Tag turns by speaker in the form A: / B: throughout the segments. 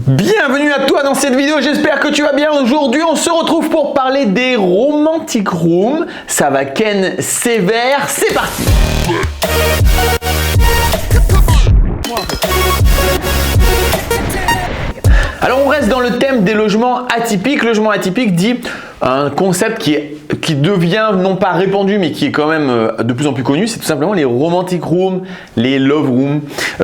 A: Bienvenue à toi dans cette vidéo, j'espère que tu vas bien. Aujourd'hui on se retrouve pour parler des romantic rooms. Ça va ken sévère, c'est parti. Alors on reste dans le thème des logements atypiques. Logement atypique dit un concept qui devient non pas répandu mais qui est quand même de plus en plus connu. C'est tout simplement les romantic rooms, les love rooms.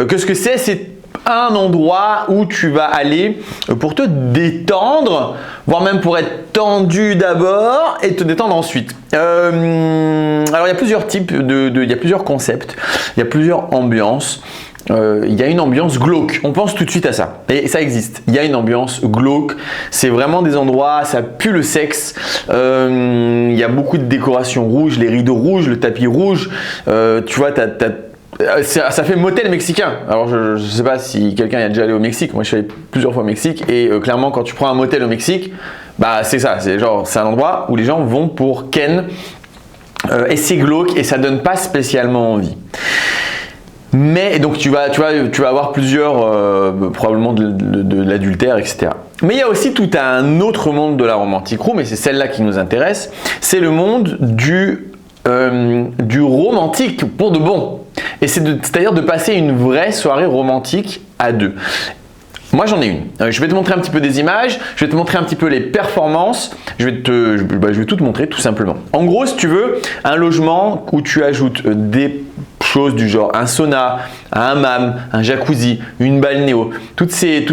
A: Qu'est-ce que c'est? C'est un endroit où tu vas aller pour te détendre, voire même pour être tendu d'abord et te détendre ensuite. Alors il y a plusieurs types, il y a plusieurs concepts, il y a plusieurs ambiances. Il y a une ambiance glauque, on pense tout de suite à ça et ça existe. Il y a une ambiance glauque, c'est vraiment des endroits, ça pue le sexe. Il y a beaucoup de décorations rouges, les rideaux rouges, le tapis rouge. Tu vois, ça fait motel mexicain. Alors je ne sais pas si quelqu'un est déjà allé au Mexique. Moi je suis allé plusieurs fois au Mexique et clairement quand tu prends un motel au Mexique, bah c'est ça, c'est un endroit où les gens vont pour ken et c'est glauque et ça donne pas spécialement envie. Mais donc tu vas avoir plusieurs probablement de l'adultère, etc. Mais il y a aussi tout un autre monde de la romantic room et c'est celle-là qui nous intéresse. C'est le monde du romantique pour de bon. Et c'est-à-dire de passer une vraie soirée romantique à deux. Moi j'en ai une. Je vais te montrer un petit peu des images, je vais te montrer un petit peu les performances, je vais tout te montrer tout simplement. En gros, si tu veux, un logement où tu ajoutes des choses du genre un sauna, un hammam, un jacuzzi, une balnéo, toutes ces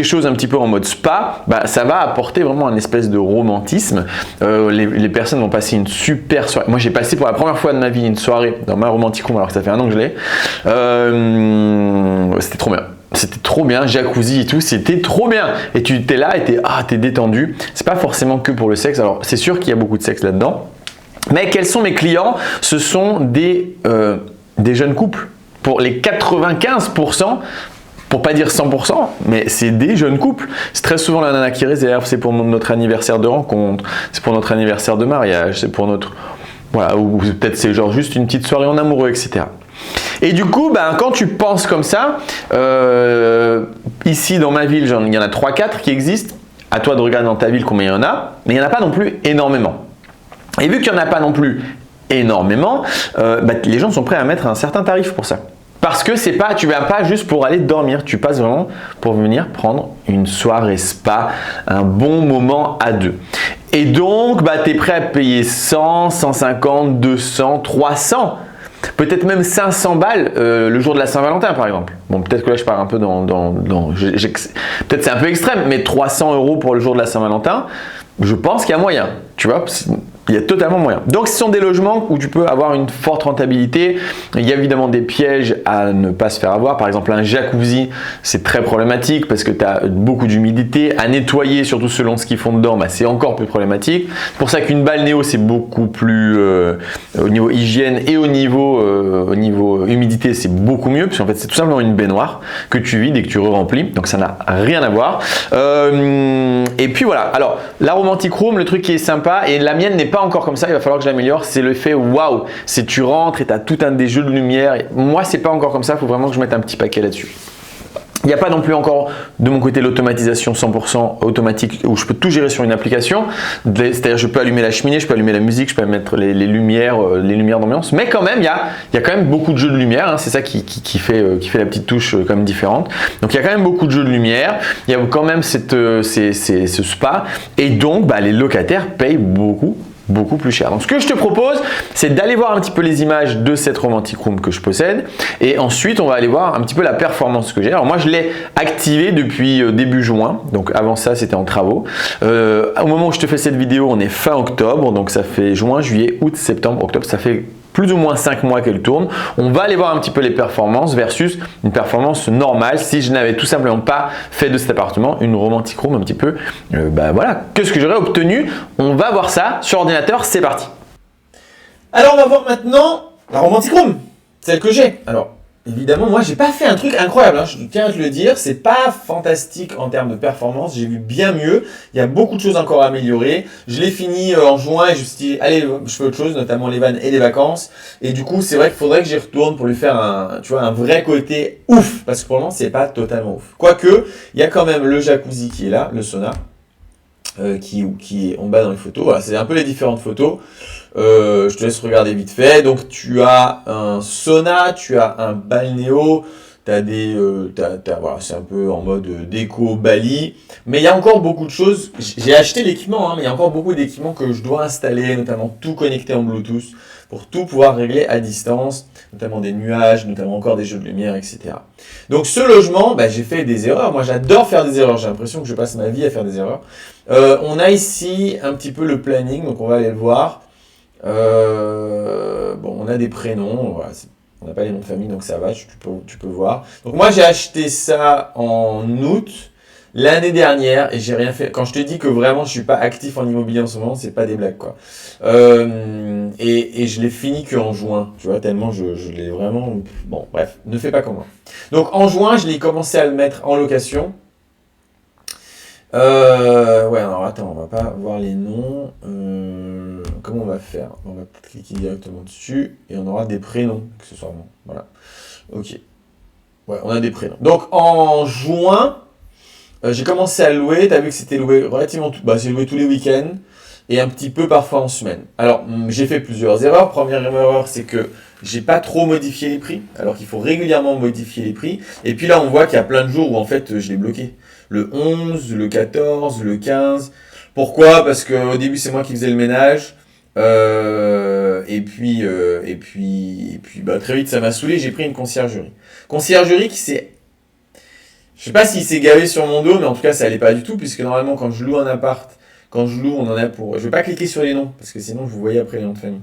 A: choses un petit peu en mode spa, ça va apporter vraiment un espèce de romantisme. Les personnes vont passer une super soirée. Moi j'ai passé pour la première fois de ma vie une soirée dans ma romantic room alors que ça fait un an que je l'ai. C'était trop bien. C'était trop bien, jacuzzi et tout, c'était trop bien. Et tu es là et t'es détendu. C'est pas forcément que pour le sexe. Alors c'est sûr qu'il y a beaucoup de sexe là-dedans. Mais quels sont mes clients? Ce sont des jeunes couples. Pour les 95%, pour pas dire 100%, mais c'est des jeunes couples. C'est très souvent la nana qui réserve, c'est pour notre anniversaire de rencontre, c'est pour notre anniversaire de mariage, c'est pour notre... Voilà, ou peut-être c'est genre juste une petite soirée en amoureux, etc. Et du coup, quand tu penses comme ça, ici dans ma ville, il y en a 3-4 qui existent. À toi de regarder dans ta ville combien il y en a, mais il n'y en a pas non plus énormément. Et vu qu'il n'y en a pas non plus énormément, les gens sont prêts à mettre un certain tarif pour ça. Parce que tu ne viens pas juste pour aller dormir, tu passes vraiment pour venir prendre une soirée spa, un bon moment à deux. Et donc, tu es prêt à payer 100, 150, 200, 300, peut-être même 500 balles le jour de la Saint-Valentin par exemple. Bon, peut-être que là je pars un peu peut-être c'est un peu extrême, mais 300 € pour le jour de la Saint-Valentin, je pense qu'il y a moyen, tu vois. Il y a totalement moyen. Donc, ce sont des logements où tu peux avoir une forte rentabilité. Il y a évidemment des pièges à ne pas se faire avoir. Par exemple, un jacuzzi, c'est très problématique parce que tu as beaucoup d'humidité. À nettoyer, surtout selon ce qu'ils font dedans, c'est encore plus problématique. C'est pour ça qu'une balnéo, c'est beaucoup plus au niveau hygiène et au niveau humidité, c'est beaucoup mieux. Parce qu'en fait, c'est tout simplement une baignoire que tu vides et que tu re-remplis. Donc, ça n'a rien à voir. Et puis voilà. Alors, la romantic room, le truc qui est sympa, et la mienne n'est pas encore comme ça, il va falloir que je l'améliore, c'est le fait waouh, c'est tu rentres et tu as tout un des jeux de lumière. Moi, c'est pas encore comme ça, il faut vraiment que je mette un petit paquet là-dessus. Il n'y a pas non plus encore de mon côté l'automatisation 100% automatique où je peux tout gérer sur une application. C'est-à-dire je peux allumer la cheminée, je peux allumer la musique, je peux mettre les lumières d'ambiance. Mais quand même, il y a quand même beaucoup de jeux de lumière. Hein, c'est ça qui fait la petite touche quand même différente. Donc il y a quand même beaucoup de jeux de lumière. Il y a quand même ce spa. Et donc les locataires payent beaucoup plus cher. Donc ce que je te propose, c'est d'aller voir un petit peu les images de cette romantic room que je possède et ensuite on va aller voir un petit peu la performance que j'ai. Alors moi je l'ai activé depuis début juin, donc avant ça c'était en travaux. Au moment où je te fais cette vidéo, on est fin octobre, donc ça fait juin, juillet, août, septembre, octobre, ça fait plus ou moins 5 mois qu'elle tourne. On va aller voir un petit peu les performances versus une performance normale si je n'avais tout simplement pas fait de cet appartement une romantic room un petit peu. Voilà, qu'est-ce que j'aurais obtenu? On va voir ça sur ordinateur, c'est parti. Alors on va voir maintenant la romantic room, celle que j'ai. Alors évidemment, moi, j'ai pas fait un truc incroyable, hein, je tiens à te le dire. C'est pas fantastique en termes de performance. J'ai vu bien mieux. Il y a beaucoup de choses encore à améliorer. Je l'ai fini en juin et je me suis dit, allez, je fais autre chose, notamment les vannes et les vacances. Et du coup, c'est vrai qu'il faudrait que j'y retourne pour lui faire tu vois, un vrai côté ouf. Parce que pour le moment, c'est pas totalement ouf. Quoique, il y a quand même le jacuzzi qui est là, le sauna, qui est en bas dans les photos. Voilà, c'est un peu les différentes photos. Je te laisse regarder vite fait. Donc tu as un sauna, tu as un balnéo, voilà, c'est un peu en mode déco Bali. Mais il y a encore beaucoup de choses. J'ai acheté l'équipement, hein, mais il y a encore beaucoup d'équipements que je dois installer, notamment tout connecté en Bluetooth pour tout pouvoir régler à distance, notamment des nuages, notamment encore des jeux de lumière, etc. Donc ce logement, j'ai fait des erreurs. Moi j'adore faire des erreurs. J'ai l'impression que je passe ma vie à faire des erreurs. On a ici un petit peu le planning, donc on va aller le voir. Bon, on a des prénoms, voilà, on n'a pas les noms de famille, donc ça va, tu peux voir. Donc moi j'ai acheté ça en août l'année dernière et j'ai rien fait. Quand je te dis que vraiment je suis pas actif en immobilier en ce moment, c'est pas des blagues quoi. Et je l'ai fini qu'en juin, tu vois, tellement je l'ai vraiment. Bon, bref, ne fais pas comme moi. Donc en juin, je l'ai commencé à le mettre en location. Ouais, alors attends, on va pas voir les noms. Comment on va faire? On va cliquer directement dessus et on aura des prénoms, accessoirement. Voilà. Ok. Ouais, on a des prénoms. Donc en juin, j'ai commencé à louer. Tu as vu que c'était loué relativement tout. C'est loué tous les week-ends et un petit peu parfois en semaine. Alors, j'ai fait plusieurs erreurs. Première erreur, c'est que j'ai pas trop modifié les prix, alors qu'il faut régulièrement modifier les prix. Et puis là, on voit qu'il y a plein de jours où en fait, je l'ai bloqué. Le 11, le 14, le 15. Pourquoi? Parce qu'au début, c'est moi qui faisais le ménage. Et puis, très vite, ça m'a saoulé. J'ai pris une conciergerie. Conciergerie qui s'est... Je sais pas s'il s'est gavé sur mon dos, mais en tout cas, ça allait pas du tout, puisque normalement, quand je loue un appart, quand je loue, on en a pour... Je vais pas cliquer sur les noms, parce que sinon, vous voyez après les noms de famille.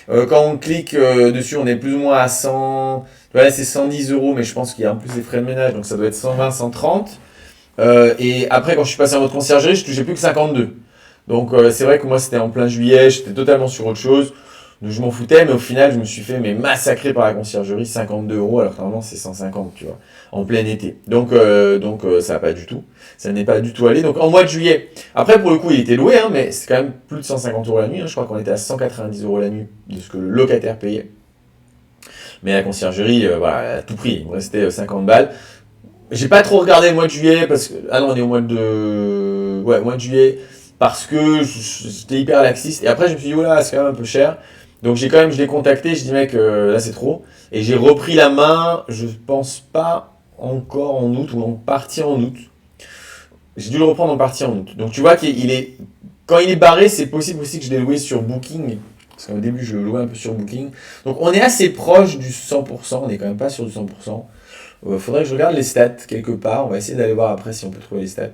A: Quand on clique dessus, on est plus ou moins à 100... Voilà, c'est 110 euros, mais je pense qu'il y a en plus des frais de ménage, donc ça doit être 120, 130. Et après, quand je suis passé en mode conciergerie, je touchais plus que 52. Donc c'est vrai que moi, c'était en plein juillet, j'étais totalement sur autre chose. Donc je m'en foutais, mais au final, je me suis fait massacrer par la conciergerie, 52 euros, alors que normalement, c'est 150, tu vois, en plein été. Donc ça n'a pas du tout. Ça n'est pas du tout allé. Donc en mois de juillet, après, pour le coup, il était loué, hein, mais c'est quand même plus de 150 euros la nuit. Hein. Je crois qu'on était à 190 euros la nuit de ce que le locataire payait. Mais la conciergerie, voilà, à tout prix, il me restait 50 balles. J'ai pas trop regardé le mois de juillet parce que. Ah non, on est au mois de. Ouais, mois de juillet. Parce que j'étais hyper laxiste. Et après, je me suis dit, oula, c'est quand même un peu cher. Donc je l'ai contacté, je dis, mec, là c'est trop. Et j'ai repris la main, je pense pas encore en août ou en partie en août. J'ai dû le reprendre en partie en août. Donc tu vois qu'il est. Quand il est barré, c'est possible aussi que je l'ai loué sur Booking. Parce qu'au début, je le louais un peu sur Booking. Donc on est assez proche du 100%, on n'est quand même pas sur du 100%. Faudrait que je regarde les stats quelque part. On va essayer d'aller voir après si on peut trouver les stats.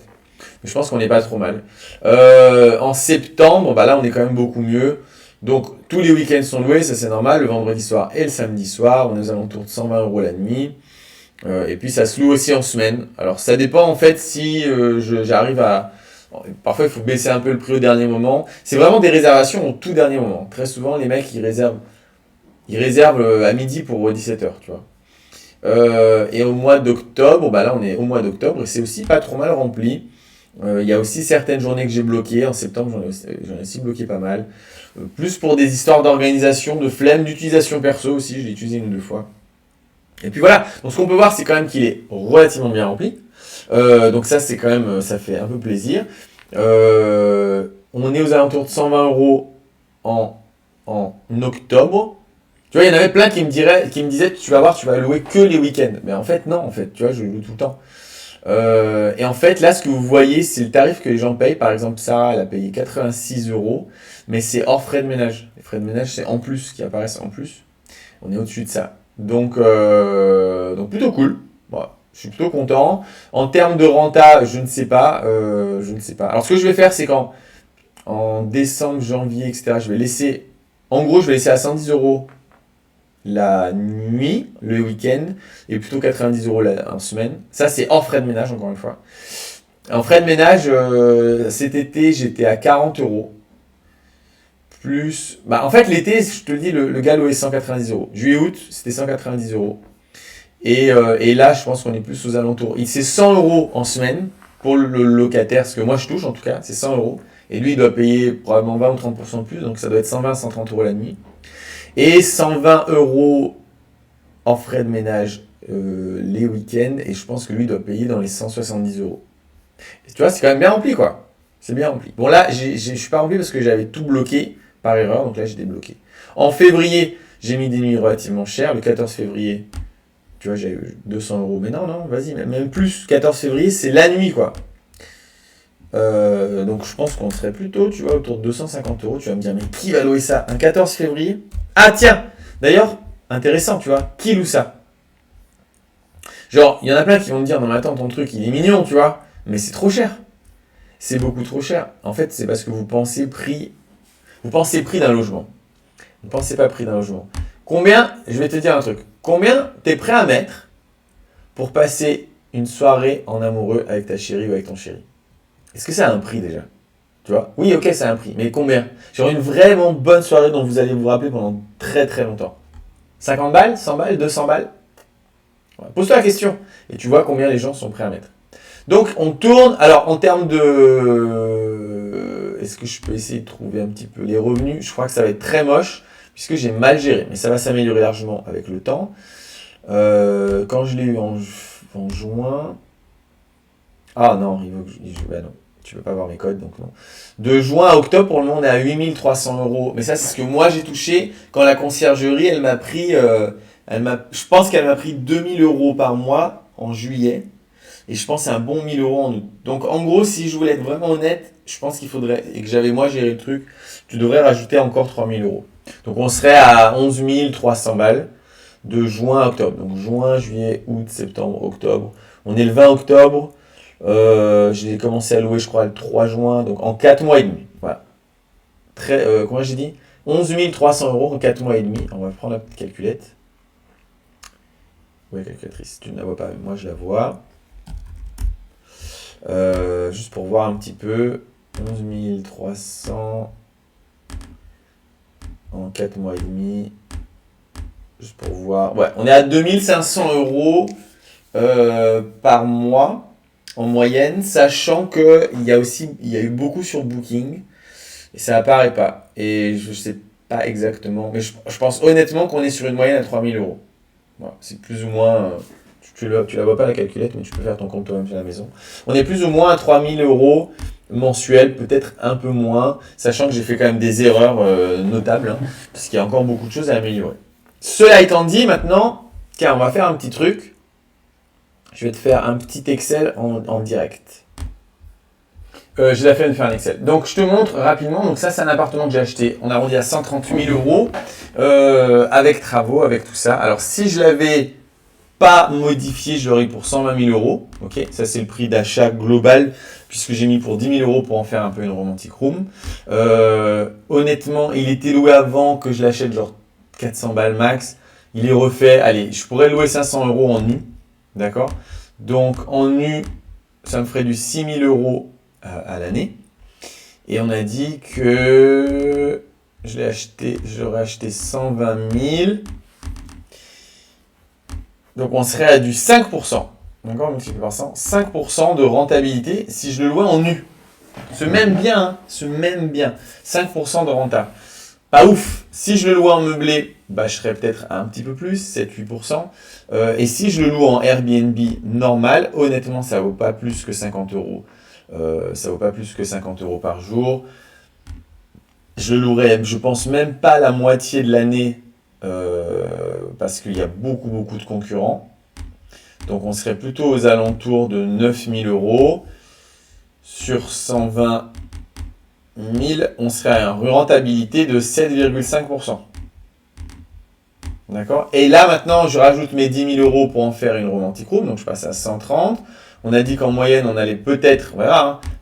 A: Mais je pense qu'on n'est pas trop mal. En septembre, là on est quand même beaucoup mieux. Donc tous les week-ends sont loués, ça c'est normal. Le vendredi soir et le samedi soir, on est aux alentours de 120 euros la nuit. Et puis ça se loue aussi en semaine. Alors ça dépend en fait si j'arrive à... Parfois il faut baisser un peu le prix au dernier moment. C'est vraiment des réservations au tout dernier moment. Très souvent les mecs ils réservent à midi pour 17h, tu vois. Et au mois d'octobre, là on est au mois d'octobre et c'est aussi pas trop mal rempli. Il y a aussi certaines journées que j'ai bloquées. En septembre, j'en ai aussi bloqué pas mal. Plus pour des histoires d'organisation, de flemme, d'utilisation perso aussi. Je l'ai utilisé une ou deux fois. Et puis voilà. Donc ce qu'on peut voir, c'est quand même qu'il est relativement bien rempli. Donc ça, c'est quand même, ça fait un peu plaisir. On est aux alentours de 120 euros en octobre. Tu vois, il y en avait plein qui me disaient, tu vas voir, tu vas louer que les week-ends. Mais en fait, non, en fait, tu vois, je loue tout le temps. Et en fait, là, ce que vous voyez, c'est le tarif que les gens payent. Par exemple, Sarah, elle a payé 86 euros, mais c'est hors frais de ménage. Les frais de ménage, c'est en plus, qui apparaissent en plus. On est au-dessus de ça. Donc plutôt cool. Voilà. Je suis plutôt content. En termes de renta, je ne sais pas. Alors, ce que je vais faire, c'est en décembre, janvier, etc., je vais laisser à 110 euros la nuit, le week-end, et plutôt 90 euros en semaine. Ça, c'est hors frais de ménage, encore une fois. En frais de ménage, cet été, j'étais à 40 euros. Plus. En fait, l'été, je te le dis, le gars louait 190 euros. Juillet-août, c'était 190 euros.
B: Et là, je pense qu'on est plus aux alentours. C'est 100 € en semaine pour le locataire, ce que moi je touche en tout cas, c'est 100 €. Et lui, il doit payer probablement 20 ou 30% de plus, donc ça doit être 120, 130 € la nuit. Et 120 € en frais de ménage les week-ends, et je pense que lui doit payer dans les 170 €. Et tu vois, c'est quand même bien rempli, quoi. C'est bien rempli. Bon, là, je suis pas rempli parce que j'avais tout bloqué par erreur, donc là, j'ai débloqué. En février, j'ai mis des nuits relativement chères. Le 14 février, tu vois, j'ai eu 200 €. Mais non, vas-y, même plus. 14 février, c'est la nuit, quoi. Donc, je pense qu'on serait plutôt, tu vois, autour de 250 €. Tu vas me dire, mais qui va louer ça? Un 14 février? Ah, tiens! D'ailleurs, intéressant, tu vois, qui loue ça? Genre, il y en a plein qui vont me dire, non mais attends, ton truc, il est mignon, tu vois, mais c'est trop cher. C'est beaucoup trop cher. En fait, c'est parce que vous pensez prix d'un logement. Vous ne pensez pas prix d'un logement. Combien, je vais te dire un truc, combien tu es prêt à mettre pour passer une soirée en amoureux avec ta chérie ou avec ton chéri? Est-ce que ça a un prix déjà? Tu vois? Oui, ok, ça a un prix, mais combien? Genre une vraiment bonne soirée dont vous allez vous rappeler pendant très très longtemps. 50 balles, 100 balles, 200 balles? Voilà. Pose-toi la question et tu vois combien les gens sont prêts à mettre. Donc on tourne, alors en termes de... Est-ce que je peux essayer de trouver un petit peu les revenus? Je crois que ça va être très moche puisque j'ai mal géré, mais ça va s'améliorer largement avec le temps. Quand je l'ai eu en juin... Ah non, bah non, tu peux pas voir mes codes, donc non. De juin à octobre, pour le moment, on est à 8300 €. Mais ça, c'est ce que moi j'ai touché quand la conciergerie, elle m'a pris... je pense qu'elle m'a pris 2000 € par mois en juillet. Et je pense que c'est un bon 1000 € en août. Donc en gros, si je voulais être vraiment honnête, je pense qu'il faudrait, et que j'avais moi géré le truc, tu devrais rajouter encore 3000 €. Donc on serait à 11 300 balles de juin à octobre. Donc juin, juillet, août, septembre, octobre. On est le 20 octobre. J'ai commencé à louer, je crois, le 3 juin. Donc en 4 mois et demi. Voilà. Comment j'ai dit? 11 300 € en 4 mois et demi. On va prendre la petite calculette. Oui, calculatrice, tu ne la vois pas, mais moi je la vois. Juste pour voir un petit peu, 11 300 en 4 mois et demi, juste pour voir, ouais, on est à 2500 € par mois en moyenne, sachant qu'il y a eu beaucoup sur Booking, et ça apparaît pas, et je sais pas exactement, mais je pense honnêtement qu'on est sur une moyenne à 3000 €. Voilà, c'est plus ou moins... Tu la vois pas la calculette, mais tu peux faire ton compte toi-même à la maison. On est plus ou moins à 3000 € mensuels, peut-être un peu moins, sachant que j'ai fait quand même des erreurs notables, hein, parce qu'il y a encore beaucoup de choses à améliorer. Cela étant dit, maintenant, tiens, on va faire un petit truc. Je vais te faire un petit Excel en direct. J'ai la flemme de faire un Excel. Donc, je te montre rapidement. Donc, ça, c'est un appartement que j'ai acheté. On a arrondi à 130 000 € avec travaux, avec tout ça. Alors, si je l'avais pas modifié, je l'aurais eu pour 120 000 €. Ok, ça c'est le prix d'achat global puisque j'ai mis pour 10 000 € pour en faire un peu une romantic room. Honnêtement, il était loué avant que je l'achète, genre 400 balles max. Il est refait. Allez, je pourrais louer 500 € en nu, d'accord. Donc en nu, ça me ferait du 6 000 € à l'année. Et on a dit que j'aurais acheté 120 000. Donc on serait à du 5%, d'accord, multiplié par 100, 5% de rentabilité si je le louais en nu. Ce même bien, 5% de renta. Pas ouf. Si je le louais en meublé, bah, je serais peut-être un petit peu plus, 7-8%. Et si je le loue en Airbnb normal, honnêtement, ça vaut pas plus que 50 €. Ça vaut pas plus que 50 € par jour. Je le louerais, je pense même pas la moitié de l'année. Parce qu'il y a beaucoup de concurrents. Donc on serait plutôt aux alentours de 9 000 € sur 120 000, on serait à une rentabilité de 7,5%. D'accord? Et là maintenant je rajoute mes 10 000 € pour en faire une romantic room, donc je passe à 130. On a dit qu'en moyenne on allait peut-être,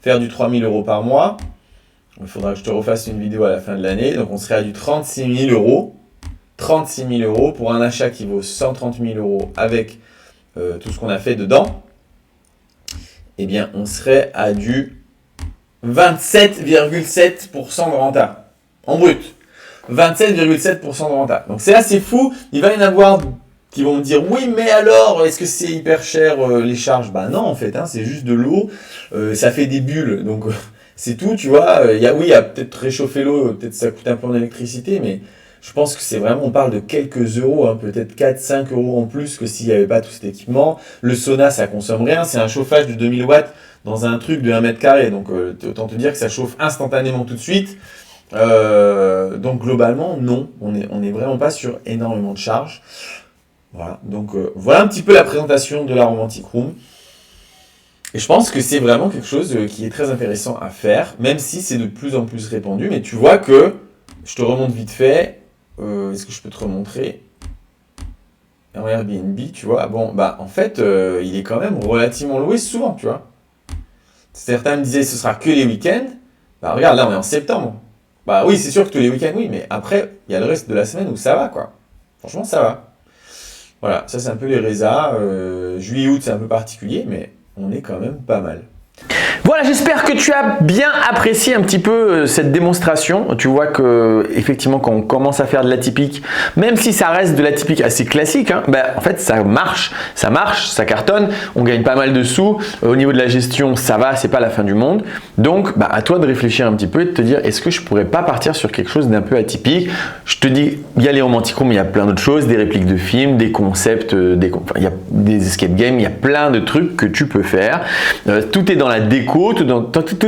B: faire du 3 000 € par mois. Il faudra que je te refasse une vidéo à la fin de l'année, donc on serait à du 36 000 €. 36 000 € pour un achat qui vaut 130 000 € avec tout ce qu'on a fait dedans, eh bien, on serait à du 27,7% de renta en brut. 27,7% de renta. Donc c'est assez fou. Il va y en avoir qui vont me dire oui mais alors est-ce que c'est hyper cher les charges? Bah non en fait, hein, c'est juste de l'eau, ça fait des bulles, donc c'est tout, tu vois. Il y a peut-être réchauffer l'eau, peut-être ça coûte un peu en électricité, mais je pense que c'est vraiment, on parle de quelques euros, hein, peut-être 4-5 euros en plus que s'il n'y avait pas tout cet équipement. Le sauna ça consomme rien, c'est un chauffage de 2000 watts dans un truc de 1 mètre carré, donc autant te dire que ça chauffe instantanément tout de suite. Donc globalement non, on est vraiment pas sur énormément de charges. Voilà, donc voilà un petit peu la présentation de la Romantic Room. Et je pense que c'est vraiment quelque chose qui est très intéressant à faire, même si c'est de plus en plus répandu. Mais tu vois que, je te remonte vite fait, est-ce que je peux te remontrer en Airbnb, tu vois, bon, bah en fait, il est quand même relativement loué souvent, tu vois. Certains me disaient ce sera que les week-ends. Bah regarde, là on est en septembre. Bah oui, c'est sûr que tous les week-ends, oui, mais après, il y a le reste de la semaine où ça va, quoi. Franchement, ça va. Voilà, ça c'est un peu les résas. Juillet-août, c'est un peu particulier, mais on est quand même pas mal.
A: Voilà, j'espère que tu as bien apprécié un petit peu cette démonstration. Tu vois que effectivement, quand on commence à faire de l'atypique, même si ça reste de l'atypique assez classique, hein, ben, en fait ça marche, ça cartonne, on gagne pas mal de sous. Au niveau de la gestion, ça va, c'est pas la fin du monde. Donc à toi de réfléchir un petit peu et de te dire, est-ce que je pourrais pas partir sur quelque chose d'un peu atypique? Je te dis, il y a les Romantic Room, mais il y a plein d'autres choses, des répliques de films, des concepts, il y a des escape games, il y a plein de trucs que tu peux faire. Tout est dans la déco, tout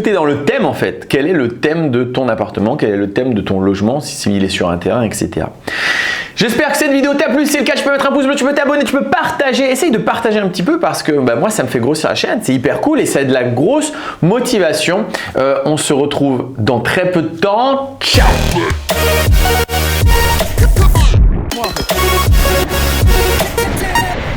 A: est dans le thème en fait. Quel est le thème de ton appartement? Quel est le thème de ton logement s'il est sur un terrain, etc. J'espère que cette vidéo t'a plu. Si c'est le cas, tu peux mettre un pouce bleu, tu peux t'abonner, tu peux partager. Essaye de partager un petit peu parce que moi, ça me fait grossir la chaîne. C'est hyper cool et ça a de la grosse motivation. On se retrouve dans très peu de temps. Ciao!